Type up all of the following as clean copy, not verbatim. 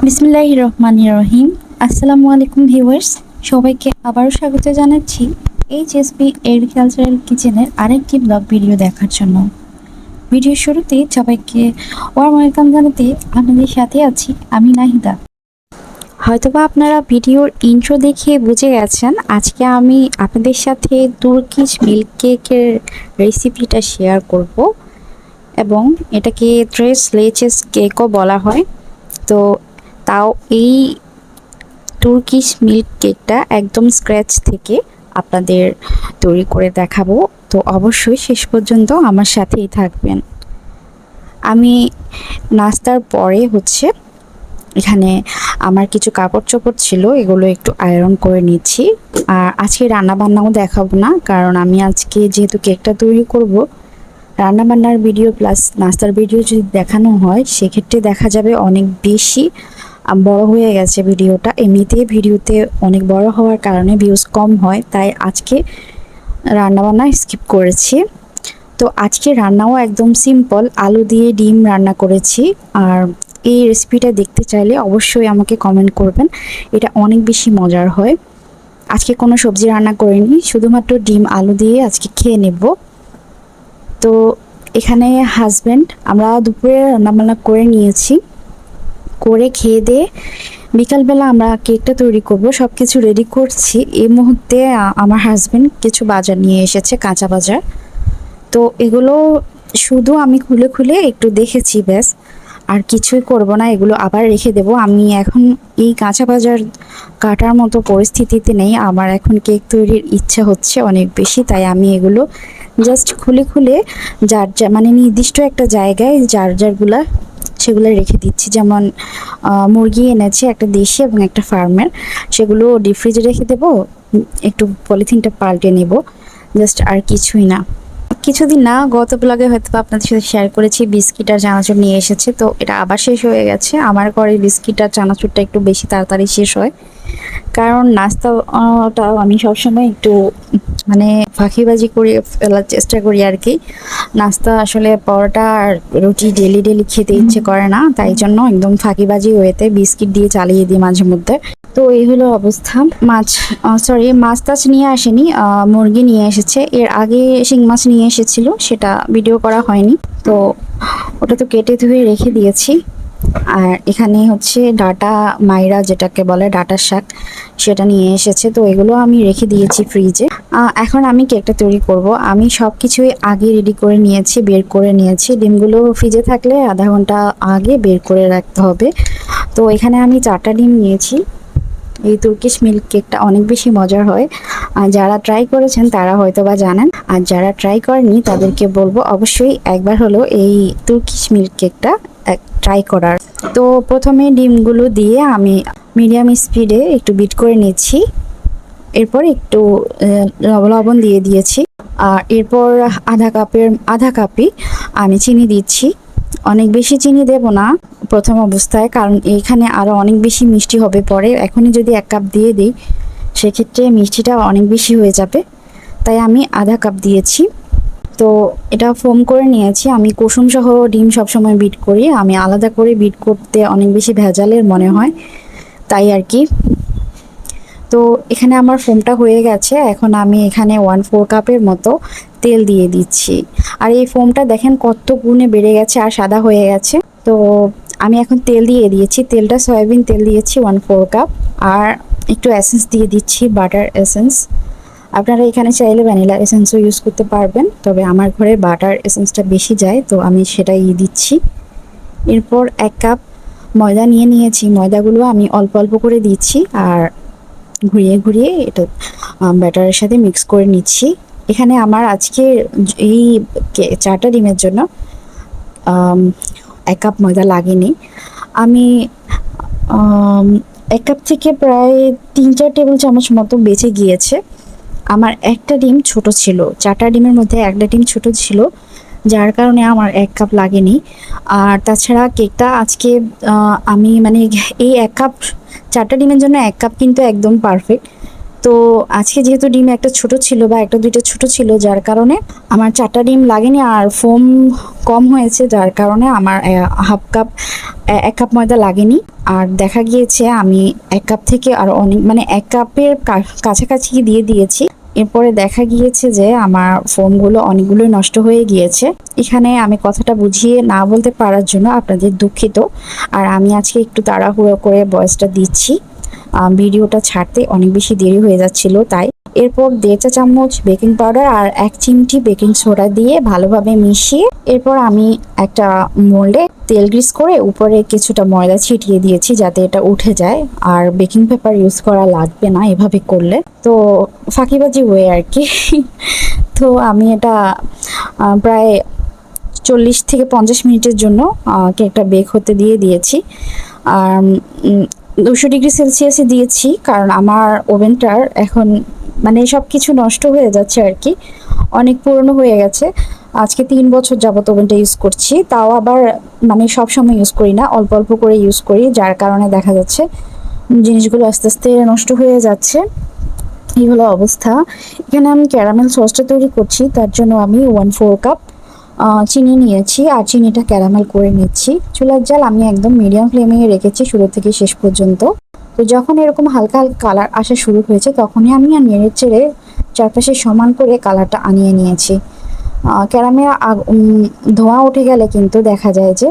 বিসমিল্লাহির রহমানির রহিম। আসসালামু আলাইকুম ভিউয়ার্স, সবাইকে আবারও স্বাগত জানাচ্ছি এইচএসপি এগ্রিকালচারাল কিচেনের আরেকটি ব্লগ ভিডিও দেখার জন্য। ভিডিওর শুরুতে সবাইকে ওয়ার্ম ওয়েলকাম জানাতে আপনাদের সাথে আছি আমি নাহিদা। হয়তোবা আপনারা ভিডিওর ইন্ট্রো দেখে বুঝে গেছেন আজকে আমি আপনাদের সাথে তুর্কিশ মিল্ক কেকের রেসিপিটা শেয়ার করব এবং এটাকে ট্রেস লেচেস কেকও বলা হয়। তো তাও এই তুর্কিশ মিল্ক কেকটা একদম স্ক্র্যাচ থেকে আপনাদের তৈরি করে দেখাবো, তো অবশ্যই শেষ পর্যন্ত আমার সাথেই থাকবেন। আমি নাস্তার পরে এখানে আমার কিছু কাপড় চোপড় ছিল, এগুলো একটু আয়রন করে নিচ্ছি। আর আজকে রান্না বান্নাও দেখাবো না, কারণ আমি আজকে যেহেতু কেকটা তৈরি করব, রান্নাবান্নার ভিডিও প্লাস নাস্তার ভিডিও যদি দেখানো হয় সেক্ষেত্রে দেখা যাবে অনেক বেশি বড় হয়ে গেছে ভিডিওটা। এমনিতেই ভিডিওতে অনেক বড় হওয়ার কারণে ভিউজ কম হয়, তাই আজকে রান্নাবান্না স্কিপ করেছি। তো আজকে রান্নাও একদম সিম্পল, আলু দিয়ে ডিম রান্না করেছি। আর এই রেসিপিটা দেখতে চাইলে অবশ্যই আমাকে কমেন্ট করবেন, এটা অনেক বেশি মজার হয়। আজকে কোনো সবজি রান্না করিনি, শুধুমাত্র ডিম আলু দিয়ে আজকে খেয়ে নেব। তো এখানে হাজব্যান্ড আমরা দুপুরে রান্নাবান্না করে নিয়েছি, করে খেয়ে দিয়ে বিকালবেলা আমরা কেকটা তৈরি করব, সব কিছু রেডি করছি। এই মুহূর্তে আমার হাজব্যান্ড কিছু বাজার নিয়ে এসেছে, কাঁচা বাজার। তো এগুলো শুধু আমি খুলে খুলে একটু দেখেছি, ব্যাস, আর কিছুই করব না, এগুলো আবার রেখে দেব। আমি এখন এই কাঁচা বাজার কাটার মতো পরিস্থিতিতে নেই, আমার এখন কেক তৈরির ইচ্ছা হচ্ছে অনেক বেশি, তাই আমি এগুলো জাস্ট খুলে খুলে যার মানে নির্দিষ্ট একটা জায়গায় যারগুলা সেগুলো রেখে দিচ্ছি। যেমন মুরগি এনেছে একটা দেশি এবং একটা ফার্মের, সেগুলো ডিপ ফ্রিজে রেখে দেবো, একটু পলিথিনটা পাল্টে নেব, জাস্ট আর কিছুই না। কিছুদিন না, গত ব্লগে হয়তো আপনাদের সাথে শেয়ার করেছি বিস্কিট আর চানাচুর নিয়ে এসেছে, তো এটা আবার শেষ হয়ে গেছে। আমার ঘরে বিস্কিট আর চানাচুরটা একটু বেশি তাড়াতাড়ি শেষ হয়, কারণ নাস্তাটা আমি সবসময় একটু মানে ফাঁকিবাজি করে ফেলার চেষ্টা করি আর কি। নাস্তা আসলে পরোটা আর রুটি ডেলি ডেলি খেতে ইচ্ছে করে না, তাই জন্য একদম ফাঁকিবাজি হয়েতে বিস্কিট দিয়ে চালিয়ে দিই মাঝে মধ্যে। তো এই হলো অবস্থা। মাছ টাছ নিয়ে আসেনি, মুরগি নিয়ে এসেছে। এর আগে শিং মাছ নিয়ে এসেছিল, সেটা ভিডিও করা হয়নি, তো ওটা তো কেটে ধুয়ে রেখে দিয়েছি। আর এখানে ডাটা মাইরা, যেটাকে বলে ডাটার শাক, সেটা নিয়ে এসেছে, তো এগুলো আমি রেখে দিয়েছি ফ্রিজে। এখন আমি কেকটা তৈরি করব। আমি সব কিছুই আগে রেডি করে নিয়েছি, বের করে নিয়েছি। ডিমগুলো ফ্রিজে থাকলে আধা ঘন্টা আগে বের করে রাখতে হবে। তো এখানে আমি 4টা ডিম নিয়েছি। এই তুর্কিশ মিল্ক কেকটা অনেক বেশি মজার হয়, আর যারা ট্রাই করেছেন তারা হয়তো বা জানেন, আর যারা ট্রাই করেনি তাদেরকে বলবো অবশ্যই একবার হলো এই তুর্কিশ মিল্ক কেকটা ট্রাই করার। তো প্রথমে ডিমগুলো দিয়ে আমি মিডিয়াম স্পিডে একটু বিট করে নিচ্ছি, এরপর একটু লবণ দিয়ে দিয়েছি। আর এরপর আধা কাপই আমি চিনি দিচ্ছি। অনেক বেশি চিনি দেব না প্রথম অবস্থায়, কারণ এখানে আরও অনেক বেশি মিষ্টি হবে পরে। এখনই যদি 1 কাপ দিয়ে দিই সেক্ষেত্রে মিষ্টিটা অনেক বেশি হয়ে যাবে, তাই আমি আধা কাপ দিয়েছি। তো এটা ফোম করে নিয়েছি। আমি কুসুম সহ ডিম সবসময় বিট করি, আমি আলাদা করে বিট করতে অনেক বেশি ভেজালের মনে হয়, তাই আর কি। তো এখানে আমার ফোমটা হয়ে গেছে, এখন আমি এখানে 1/4 কাপের মতো তেল দিয়ে দিচ্ছি। আর এই ফোমটা দেখেন কত গুণে বেড়ে গেছে আর সাদা হয়ে গেছে। তো আমি এখন তেল দিয়ে দিয়েছি, তেলটা সয়াবিন তেল দিয়েছি 1/4 কাপ। আর একটু এসেন্স দিয়ে দিচ্ছি, বাটার এসেন্স। আপনারা এখানে চাইলে ভ্যানিলা এসেন্সও ইউজ করতে পারবেন, তবে আমার ঘরে বাটার এসেন্সটা বেশি যায়, তো আমি সেটাই দিচ্ছি। এরপর 1 কাপ ময়দা নিয়ে নিয়েছি, ময়দাগুলো আমি অল্প অল্প করে দিচ্ছি আর ঘুরিয়ে ঘুরিয়ে এটা ব্যাটারের সাথে মিক্স করে নিচ্ছি। এখানে আমার আজকে এই 4টা ডিমের জন্য 1 কাপ ময়দা লাগেনি। আমি 1 কাপ থেকে প্রায় 3-4 টেবিল চামচ মতো বেঁচে গিয়েছে। আমার একটা ডিম ছোট ছিল, 4টা ডিমের মধ্যে একটা ডিম ছোট ছিল, যার কারণে আমার 1 কাপ লাগেনি। আর তাছাড়া কেকটা আজকে আমি এই 1 কাপ 4টা ডিমের জন্য 1 কাপ কিন্তু একদম পারফেক্ট। তো আজকে যেহেতু ডিম একটা ছোট ছিল বা একটা দুইটা ছোট ছিল, যার কারণে আমার 4টা ডিম লাগেনি, আর ফোম কম হয়েছে, যার কারণে আমার হাফ কাপ 1 কাপ ময়দা লাগেনি। আর দেখা গিয়েছে আমি 1 কাপ থেকে আর অনেক মানে 1 কাপের কাছাকাছি দিয়ে দিয়েছি। এরপরে দেখা গিয়েছে যে আমার ফোমগুলো অনেকগুলোই নষ্ট হয়ে গিয়েছে। এখানে আমি কথাটা বুঝিয়ে না বলতে পারার জন্য আপনাদের দুঃখিত। আর আমি আজকে একটু তাড়াহুড়ো করে ভয়েসটা দিচ্ছি, ভিডিওটা ছাড়তে অনেক বেশি দেরি হয়ে যাচ্ছিল তাই। এরপর 1.5 চা চামচ বেকিং পাউডার আর 1 চিমটি বেকিং সোডা দিয়ে ভালোভাবে মিশিয়ে এরপর আমি একটা মোল্ডে তেল গ্রিস করে উপরে কিছুটা ময়দা ছিটিয়ে দিয়েছি যাতে এটা উঠে যায়, আর বেকিং পেপার ইউজ করা লাগবে না এভাবে করলে। তো ফাঁকিবাজি ওয়ে আর কি। তো আমি এটা প্রায় 40 থেকে 50 মিনিটের জন্য কেকটা বেক হতে দিয়েছি। আর 200 ডিগ্রি সেলসিয়াসে দিয়েছি, কারণ আমার ওভেনটার এখন মানে সব কিছু নষ্ট হয়ে যাচ্ছে আর কি, অনেক পুরনো হয়ে গেছে। আজকে 3 বছর যাবত ওভেনটা ইউজ করছি, তাও আবার মানে সব সময় ইউজ করি না, অল্প অল্প করে ইউজ করি, যার কারণে দেখা যাচ্ছে জিনিসগুলো আস্তে আস্তে নষ্ট হয়ে যাচ্ছে। এই হলো অবস্থা। এখানে আমি ক্যারামেল সসটা তৈরি করছি, তার জন্য আমি 1/4 কাপ চিনি নিয়েছি আর চিনিটা ক্যারামেল করে নিচ্ছি। চুলার জাল আমি একদম মিডিয়াম ফ্লেমে রেখেছি শুরু থেকে শেষ পর্যন্ত। তো যখন এরকম হালকা হালকা কালার আসা শুরু হয়েছে তখনই আমি নেড়ে চেড়ে চারপাশে সমান করে কালারটা আনিয়ে নিয়েছি। ক্যারামেল ধোঁয়া উঠে গেলে কিন্তু দেখা যায় যে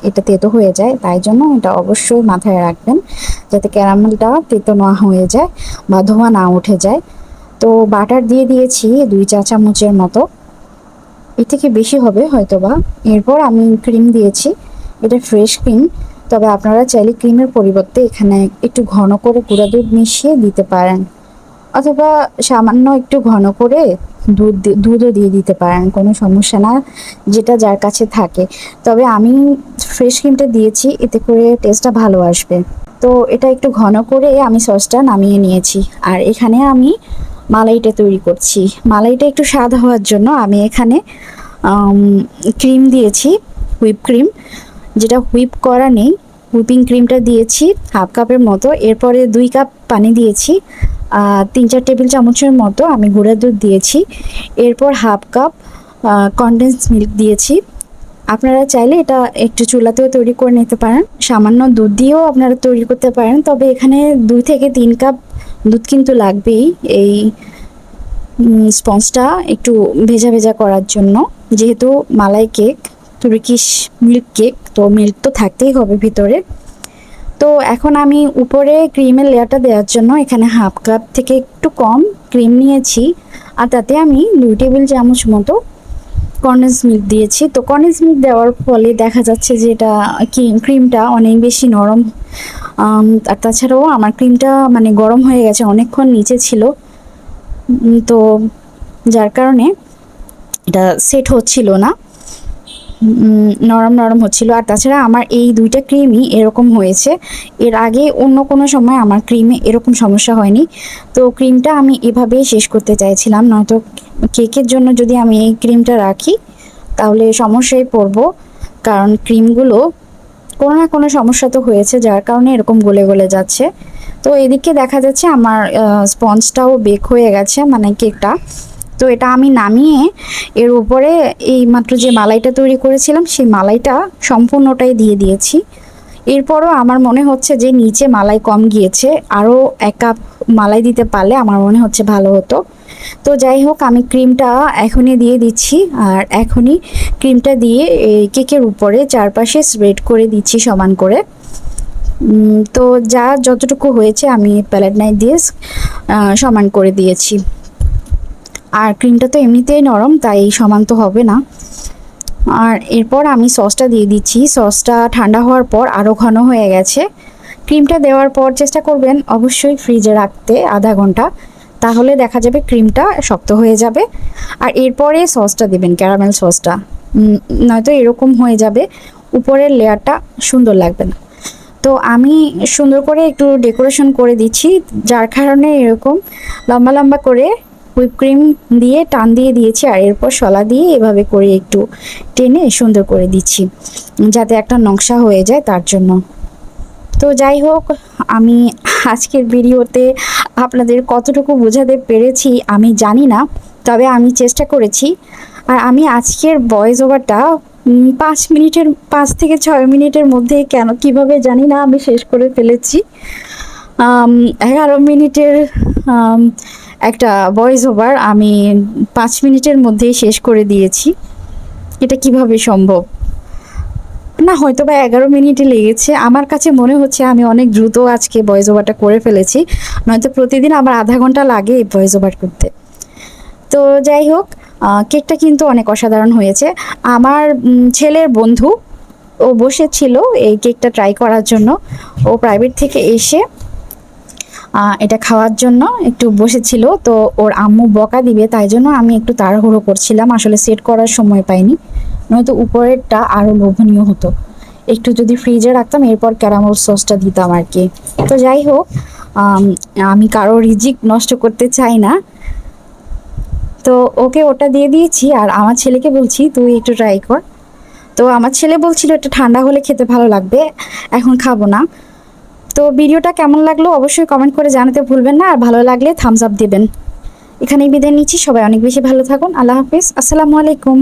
এটা তেতো হয়ে যায়, তাই জন্য এটা অবশ্যই মাথায় রাখবেন যাতে ক্যারামেলটা তেতো না হয়ে যায় বা ধোঁয়া না উঠে যায়। তো বাটার দিয়ে দিয়েছি 2 চা চামচের মতো, এর থেকে বেশি হবে হয়তোবা। এরপর আমি ক্রিম দিয়েছি, এটা ফ্রেশ ক্রিম, তবে আপনারা চাইলে ক্রিমের পরিবর্তে এখানে একটু ঘন করে গুঁড়া দুধ মিশিয়ে দিতে পারেন, অথবা সামান্য একটু ঘন করে দুধও দিয়ে দিতে পারেন, কোনো সমস্যা না, যেটা যার কাছে থাকে। তবে আমি ফ্রেশ ক্রিমটা দিয়েছি, এতে করে টেস্টটা ভালো আসবে। তো এটা একটু ঘন করে আমি সসটা নামিয়ে নিয়েছি। আর এখানে আমি মালাইটা তৈরি করছি। মালাইটা একটু স্বাদ হওয়ার জন্য আমি এখানে ক্রিম দিয়েছি, হুইপ ক্রিম, যেটা হুইপ করা নেই, হুইপিং ক্রিমটা দিয়েছি 1/2 কাপের মতো। এরপরে 2 কাপ পানি দিয়েছি, 3-4 টেবিল চামচের মতো আমি গুঁড়া দুধ দিয়েছি। এরপর 1/2 কাপ কনডেন্স মিল্ক দিয়েছি। আপনারা চাইলে এটা একটু চুলাতেও তৈরি করে নিতে পারেন, সামান্য দুধ দিয়েও আপনারা তৈরি করতে পারেন, তবে এখানে 2 থেকে 3 কাপ দুধ কিন্তু লাগবেই এই স্পঞ্জটা একটু ভেজা ভেজা করার জন্য। যেহেতু মালাই কেক, তুর্কিশ মিল্ক কেক, তো মিল্ক তো থাকতেই হবে ভিতরে। তো এখন আমি উপরে ক্রিমের লেয়ারটা দেওয়ার জন্য এখানে 1/2 কাপ থেকে একটু কম ক্রিম নিয়েছি, আর তাতে আমি 2 টেবিল চামচ মতো কনডেন্স মিল্ক দিয়েছি। তো কনডেন্স মিল্ক দেওয়ার ফলে দেখা যাচ্ছে যে এটা ক্রিমটা অনেক বেশি নরম, আর তাছাড়াও আমার ক্রিমটা মানে গরম হয়ে গেছে, অনেকক্ষণ নিচে ছিল, তো যার কারণে এটা সেট হচ্ছিল না, নরম নরম হচ্ছিল। আর তাছাড়া আমার এই 2টা ক্রিমই এরকম হয়েছে, এর আগে অন্য কোনো সময় আমার ক্রিমে এরকম সমস্যা হয়নি। তো ক্রিমটা আমি এভাবেই শেষ করতে চাইছিলাম, নয়তো কেকের জন্য যদি আমি এই ক্রিমটা রাখি তাহলে সমস্যায় পড়বো, কারণ ক্রিমগুলো কোনো না কোনো সমস্যা তো হয়েছে, যার কারণে এরকম গলে গলে যাচ্ছে। তো এদিকে দেখা যাচ্ছে আমার স্পঞ্জটাও বেক হয়ে গেছে, মানে কেকটা। তো এটা আমি নামিয়ে এর উপরে এই মাত্র যে মালাইটা তৈরি করেছিলাম সেই মালাইটা সম্পূর্ণটাই দিয়ে দিয়েছি। এরপরও আমার মনে হচ্ছে যে নিচে মালাই কম গিয়েছে, আরও 1 কাপ মালাই দিতে পারলে আমার মনে হচ্ছে ভালো হতো। তো যাই হোক, আমি ক্রিমটা এখনই দিয়ে দিচ্ছি, আর এখনই ক্রিমটা দিয়ে কেকের উপরে চারপাশে স্প্রেড করে দিচ্ছি সমান করে। তো যতটুকু হয়েছে আমি প্যালেট নাইফ দিয়ে সমান করে দিয়েছি। আর ক্রিমটা তো এমনিতেই নরম, তাই সমান তো হবে না। আর এরপর আমি সসটা দিয়ে দিচ্ছি। সসটা ঠান্ডা হওয়ার পর আরও ঘন হয়ে গেছে। ক্রিমটা দেওয়ার পর চেষ্টা করবেন অবশ্যই ফ্রিজে রাখতে আধা ঘন্টা, তাহলে দেখা যাবে ক্রিমটা শক্ত হয়ে যাবে। আর এরপরে সসটা দেবেন, ক্যারামেল সসটা, নয়তো এরকম হয়ে যাবে, উপরের লেয়ারটা সুন্দর লাগবে না। তো আমি সুন্দর করে একটু ডেকোরেশন করে দিচ্ছি, যার কারণে এরকম লম্বা লম্বা করে হুইপ ক্রিম দিয়ে টান দিয়ে দিয়েছি, আর এরপর শলা দিয়ে এভাবে করে একটু টেনে সুন্দর করে দিচ্ছি যাতে একটা নকশা হয়ে যায়, তার জন্য। তো যাই হোক, আমি আজকের ভিডিওতে আপনাদের কতটুকু বোঝাতে পেরেছি আমি জানি না, তবে আমি চেষ্টা করেছি। আর আমি আজকের ভয়েস ওভারটা 5 থেকে 6 মিনিটের মধ্যে কেন কিভাবে জানি না আমি শেষ করে ফেলেছি। 11 মিনিটের একটা ভয়েস ওভার আমি 5 মিনিটের মধ্যেই শেষ করে দিয়েছি। এটা কিভাবে সম্ভব? না, হয়তো বা 11 মিনিটই লেগেছে। আমার কাছে মনে হচ্ছে আমি অনেক দ্রুত আজকে ভয়েস ওভারটা করে ফেলেছি, নয়তো প্রতিদিন আমার আধা ঘন্টা লাগে এই ভয়েস ওভার করতে। তো যাই হোক, কেকটা কিন্তু অনেক অসাধারণ হয়েছে। আমার ছেলের বন্ধু, ও বসেছিল এই কেকটা ট্রাই করার জন্য। ও প্রাইভেট থেকে এসে এটা খাওয়ার জন্য একটু বসেছিল। তো ওর আম্মু বকা দিবে, তাই জন্য আমি একটু তাড়াহুড়ো করছিলাম, আসলে সেট করার সময় পাইনি, নয়তো উপরেরটা আরও লোভনীয় হতো। একটু যদি ফ্রিজে রাখতাম, এরপর ক্যারামেল সসটা দিতাম আর কি। তো যাই হোক, আমি কারো রিজিক নষ্ট করতে চাই না, তো ওকে ওটা দিয়ে দিয়েছি। আর আমার ছেলেকে বলছি তুই একটু ট্রাই কর। তো আমার ছেলে বলছিল এটা ঠান্ডা হলে খেতে ভালো লাগবে, এখন খাবো না। তো ভিডিওটা কেমন লাগলো অবশ্যই কমেন্ট করে জানাতে ভুলবেন না, আর ভালো লাগলে থামস আপ দিবেন। এখানেই বিদায় নিচ্ছি, সবাই অনেক বেশি ভালো থাকুন। আল্লাহ হাফিজ, আসসালামু আলাইকুম।